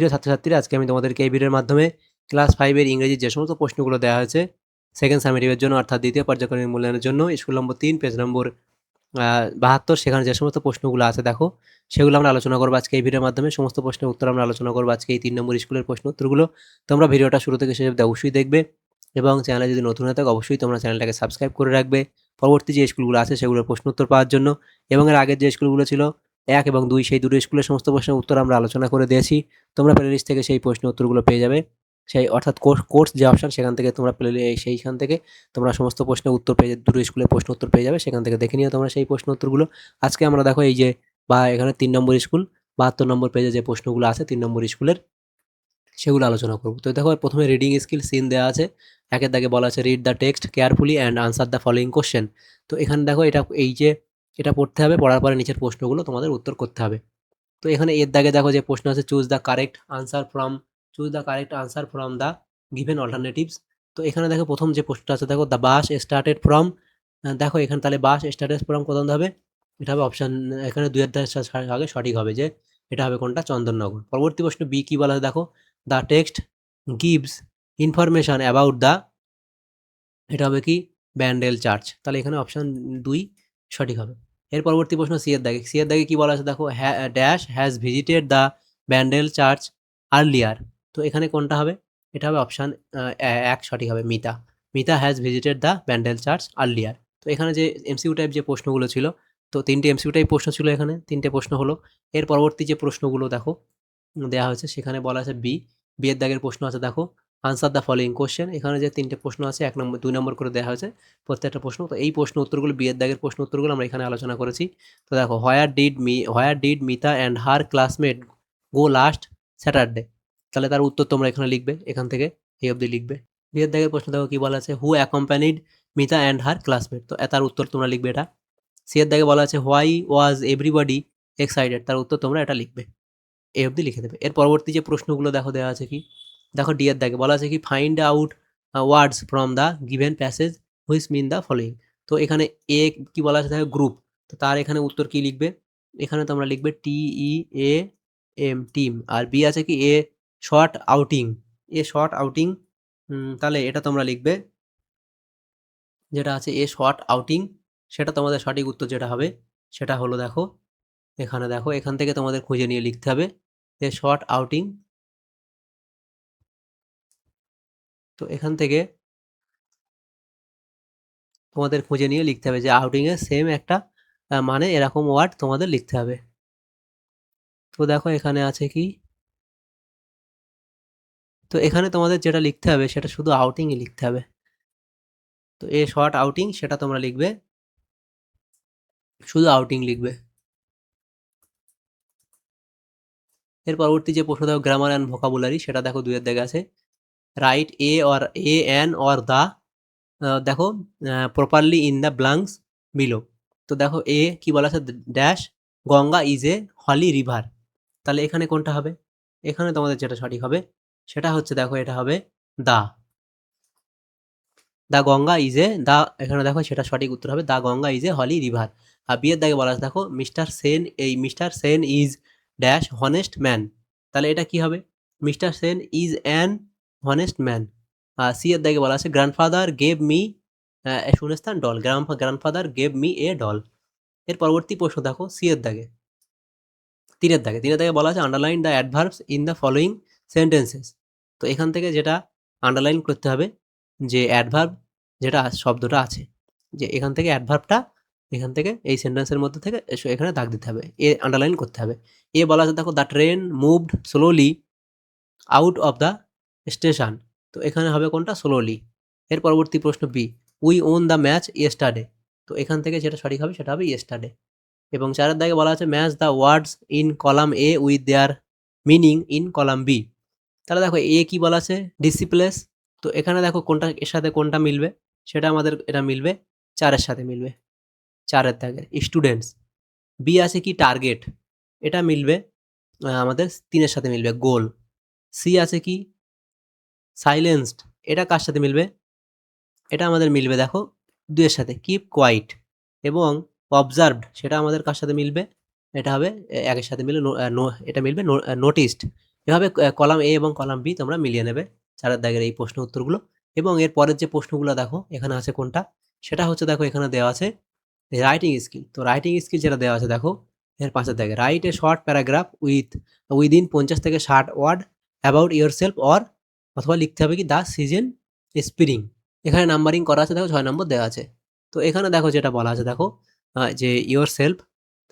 প্রিয় ছাত্রছাত্রীরা, আজকে আমি তোমাদেরকে এই ভিডিওর মাধ্যমে ক্লাস 5 এর ইংরেজির যে সমস্ত প্রশ্নগুলো দেওয়া হয়েছে সেকেন্ড সামেটিভের জন্য, অর্থাৎ দ্বিতীয় পর্যায়ক্রমিক মূল্যায়নের জন্য, স্কুল নম্বর 3 পেজ নম্বর 72, সেখানে যে সমস্ত প্রশ্নগুলো আছে দেখো, সেগুলো আমরা আলোচনা করবো আজকে এই ভিডিওর মাধ্যমে। সমস্ত প্রশ্নের উত্তর আমরা আলোচনা করবো আজকে এই 3 নম্বর স্কুলের প্রশ্ন উত্তরগুলো। তোমরা ভিডিওটা শুরু থেকে শেষ অবধি অবশ্যই দেখবে এবং চ্যানেলে যদি নতুন হয়ে থাকো অবশ্যই তোমরা চ্যানেলটাকে সাবস্ক্রাইব করে রাখবে পরবর্তী যে স্কুলগুলো আছে সেগুলোর প্রশ্ন উত্তর পাওয়ার জন্য। এবং এর আগের যে স্কুলগুলো ছিল 1 এবং 2, সেই দুটো স্কুলের সমস্ত প্রশ্নের উত্তর আমরা আলোচনা করে দিয়েছি। তোমরা প্লেলিস্ট থেকে সেই প্রশ্ন উত্তরগুলো পেয়ে যাবে, সেই অর্থাৎ কোর্স যে অপশন, সেখান থেকে তোমরা সেইখান থেকে তোমরা সমস্ত প্রশ্নের উত্তর পেয়ে দুটো স্কুলের প্রশ্ন উত্তর পেয়ে যাবে, সেখান থেকে দেখে নিও তোমরা সেই প্রশ্ন উত্তরগুলো। আজকে আমরা দেখো এই যে এখানে 3 নম্বর স্কুল 72 নম্বর পেজে যে প্রশ্নগুলো আছে 3 নম্বর স্কুলের, সেগুলো আলোচনা করব। তো দেখো প্রথমে রিডিং স্কিল সিন দেওয়া আছে, একের দাগে বলা আছে read the text carefully and answer the following question. তো এখানে দেখো এটা পড়তে হবে, পড়ার পরে নিচের প্রশ্নগুলো তোমাদের উত্তর করতে হবে। তো এখানে এর দাগে দেখো যে প্রশ্ন আছে choose the correct answer from the given alternatives. তো এখানে দেখো প্রথম যে প্রশ্নটা আছে দেখো দ্য বাস স্টার্টেড ফ্রম, দেখো এখানে তাহলে বাস স্টার্টেড ফ্রম কোথায় হবে, এটা হবে অপশান, এখানে 2 আগে সঠিক হবে যে এটা হবে কোনটা, চন্দননগর। পরবর্তী প্রশ্ন বি কি বলা আছে দেখো, the text gives information about the, এটা হবে কি ব্যান্ডেল চার্চ, তাহলে এখানে অপশান 2 সঠিক হবে। এর পরবর্তী প্রশ্ন সি এর দাগে কি বলা আছে দেখো, dash has visited the Bandel church earlier. তো এখানে কোনটা হবে, এটা হবে অপশান 1 সঠিক হবে, Mita has visited the Bandel church earlier. তো এখানে যে এমসিকিউ টাইপ যে প্রশ্নগুলো ছিল, তো 3টে এমসিকিউ টাইপ প্রশ্ন ছিল, এখানে 3টে প্রশ্ন হলো। এর পরবর্তী যে প্রশ্নগুলো দেখো দেওয়া হয়েছে, সেখানে বলা আছে বি এর দাগের প্রশ্ন আছে দেখো, আনসার দ্য ফলোয়িং কোশ্চেন। এখানে যে 3টে প্রশ্ন আছে 1 নম্বর 2 নম্বর করে দেওয়া হয়েছে প্রত্যেকটা প্রশ্ন। তো এই প্রশ্ন উত্তরগুলো, বি এর দাগের প্রশ্ন উত্তরগুলো আমরা এখানে আলোচনা করেছি। তো দেখো where did Mita and her classmate go last Saturday, তাহলে তার উত্তর তোমরা এখানে লিখবে, এখান থেকে এই অবধি লিখবে। বি এর দাগের প্রশ্ন দেখো কি বলা আছে, who accompanied Mita and her classmate, তো তার উত্তর তোমরা লিখবে এটা। সি এর দাগে বলা আছে হোয়াই ওয়াজ এভরিবডি এক্সাইটেড, তার উত্তর তোমরা এটা লিখবে, এই অবধি লিখে দেবে। এর পরবর্তী যে প্রশ্নগুলো দেখো দেওয়া আছে কি, দেখো ডি এর দাগে বলা আছে কি find out words from the given passage which mean the following. তো এখানে এ কি বলা আছে দেখো গ্রুপ, তো তার এখানে উত্তর কি লিখবে, এখানে তোমরা লিখবে TEAM টিম। আর বি আছে কি শর্ট আউটিং, শর্ট আউটিং, তাহলে এটা তোমরা লিখবে যেটা আছে শর্ট আউটিং, সেটা তোমাদের সঠিক উত্তর যেটা হবে সেটা হলো দেখো এখানে, দেখো এখান থেকে তোমাদের খুঁজে নিয়ে লিখতে হবে শর্ট আউটিং। তো এখান থেকে তোমাদের খুঁজে নিয়ে লিখতে হবে যে আউটিংয়ের সেম একটা মানে এরকম ওয়ার্ড তোমাদের লিখতে হবে। তো দেখো এখানে আছে কি, তো এখানে তোমাদের যেটা লিখতে হবে সেটা শুধু আউটিংই লিখতে হবে। তো শর্ট আউটিং সেটা তোমরা লিখবে, শুধু আউটিং লিখবে। এর পরবর্তী যে প্রশ্ন দেখো গ্রামার অ্যান্ড ভোকাবুলারি, সেটা দেখো 2 এর দাগে আছে রাইট এন অর দ্য, দেখো properly in the blanks below. তো দেখো কি বলা আছে, dash Ganga is a holy river, তাহলে এখানে কোনটা হবে, এখানে তোমাদের যেটা সঠিক হবে সেটা হচ্ছে দেখো এটা হবে দা দা গঙ্গা ইজ এ দা, এখানে দেখো সেটা সঠিক উত্তর হবে the Ganga is a holy river. আর বিয়ের দাগে বলা আছে দেখো mister Sen is dash honest man, তাহলে এটা কি হবে, mister Sen is an honest man. আর সি এর দাগে বলা আছে গ্র্যান্ডফাদার গেভ মি এ শূন্যস্থান doll, grandfather gave me a doll. এর পরবর্তী প্রশ্ন দেখো সি এর দাগে 3 এর দাগে বলা আছে underline the adverbs in the following sentences. তো এখান থেকে যেটা আন্ডারলাইন করতে হবে যে অ্যাডভার্ব যেটা শব্দটা আছে, যে এখান থেকে অ্যাডভার্বটা এখান থেকে এই সেন্টেন্সের মধ্যে থেকে এখানে দাগ দিতে হবে, আন্ডারলাইন করতে হবে। বলা আছে দেখো the train moved slowly out of the station, তো এখানে হবে কোনটা, স্লোলি। এর পরবর্তী প্রশ্ন B we won the match yesterday, তো এখান থেকে যেটা সঠিক হবে সেটা হবে ইয়েস্টারডে। এবং 4 এর দাগে বলা আছে match the words in column A with their meaning in column B, তাহলে দেখো কি বলা আছে ডিসিপ্লেস, তো এখানে দেখো কোনটা এর সাথে কোনটা মিলবে, সেটা আমাদের এটা মিলবে 4 এর সাথে মিলবে, 4 এর দাগের স্টুডেন্টস। বি আছে কি টার্গেট, এটা মিলবে আমাদের 3 এর সাথে মিলবে গোল। সি আছে কি সাইলেন্সড, এটা কার সাথে মিলবে, এটা আমাদের মিলবে দেখো 2 এর সাথে কিপ কোয়াইট। এবং অবজার্ভড সেটা আমাদের কার সাথে মিলবে, এটা হবে 1 এর সাথে মিলবে এটা মিলবে নোটিসড। এভাবে কলাম এ এবং কলাম বি তোমরা মিলিয়ে নেবে 4 দাগের এই প্রশ্ন উত্তরগুলো। এবং এর পরের যে প্রশ্নগুলো দেখো এখানে আছে কোনটা? সেটা হচ্ছে দেখো এখানে দেওয়া আছে রাইটিং স্কিল। তো রাইটিং স্কিল যেটা দেওয়া আছে দেখো এর 5 দাগে write a short paragraph within 50 থেকে 60 ওয়ার্ড অ্যাবাউট ইয়োরসেলফ অর অথবা লিখতে হবে কি দ্য সিজন স্প্রিং। এখানে নাম্বারিং করা আছে দেখো 6 নম্বর দেওয়া আছে। তো এখানে দেখো যেটা বলা আছে দেখো যে ইয়োরসেলফ,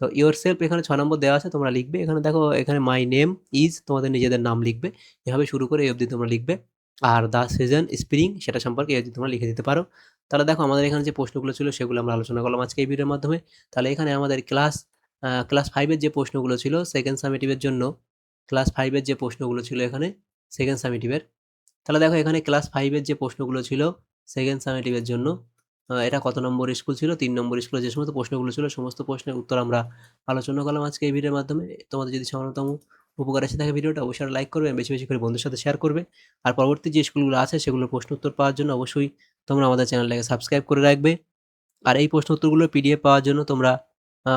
তো ইয়োরসেলফ এখানে 6 নম্বর দেওয়া আছে তোমরা লিখবে। এখানে দেখো এখানে মাই নেম ইজ তোমাদের নিজেদের নাম লিখবে। এভাবে শুরু করে এই অবধি তোমরা লিখবে। আর দ্য সিজন স্প্রিং সেটা সম্পর্কে এই অবধি তোমরা লিখে দিতে পারো। তাহলে দেখো আমাদের এখানে যে প্রশ্নগুলো ছিল সেগুলো আমরা আলোচনা করলাম আজকে এই ভিডিওর মাধ্যমে। তাহলে এখানে আমাদের ক্লাস 5 এর যে প্রশ্নগুলো ছিল সেকেন্ড সামেটিভ এর জন্য, ক্লাস 5 এর যে প্রশ্নগুলো ছিল এখানে সেকেন্ড সামেটিভ এর। তাহলে দেখো এখানে ক্লাস 5 এর যে প্রশ্নগুলো ছিল সেকেন্ড সামেটিভ এর জন্য এটা কত নম্বর স্কুল ছিল? 3 নম্বর স্কুলে যে সমস্ত প্রশ্নগুলো ছিল সমস্ত প্রশ্নের উত্তর আমরা আলোচনা করলাম আজকে এই ভিডিওর মাধ্যমে। তোমাদের যদি সামান্যতম উপকার এসে থাকে ভিডিওটা অবশ্যই লাইক করবে, বেশি, বেশি করে বন্ধুদের সাথে শেয়ার করবে। আর পরবর্তী যে স্কুলগুলো আছে সেগুলোর প্রশ্ন উত্তর পাওয়ার জন্য অবশ্যই তোমরা আমাদের চ্যানেলটাকে সাবস্ক্রাইব করে রাখবে। আর এই প্রশ্ন উত্তরগুলোর পিডিএফ পাওয়ার জন্য তোমরা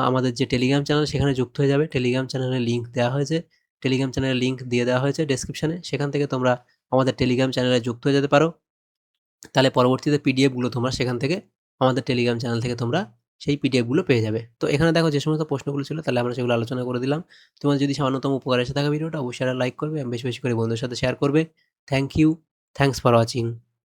আমাদের যে টেলিগ্রাম চ্যানেল সেখানে যুক্ত হয়ে যাবে। টেলিগ্রাম চ্যানেলের লিঙ্ক দেওয়া হয়েছে। টেলিগ্রাম চ্যানেলের লিঙ্ক দিয়ে দেওয়া হয়েছে ডেসক্রিপশনে। সেখান থেকে তোমরা আমাদের টেলিগ্রাম চ্যানেলে যুক্ত হয়ে যেতে পারো। তাহলে পরবর্তীতে পিডিএফগুলো তোমরা সেখান থেকে আমাদের টেলিগ্রাম চ্যানেল থেকে তোমরা সেই পিডিএফগুলো পেয়ে যাবে। তো এখানে দেখো যে সমস্ত প্রশ্নগুলো ছিল তাহলে আমরা সেগুলো আলোচনা করে দিলাম। তোমার যদি সামান্যতম উপকার এসে থাকে ভিডিওটা অবশ্যই লাইক করবে এবং বেশি, বেশি করে বন্ধুদের সাথে শেয়ার করবে। Thank you. Thanks for watching.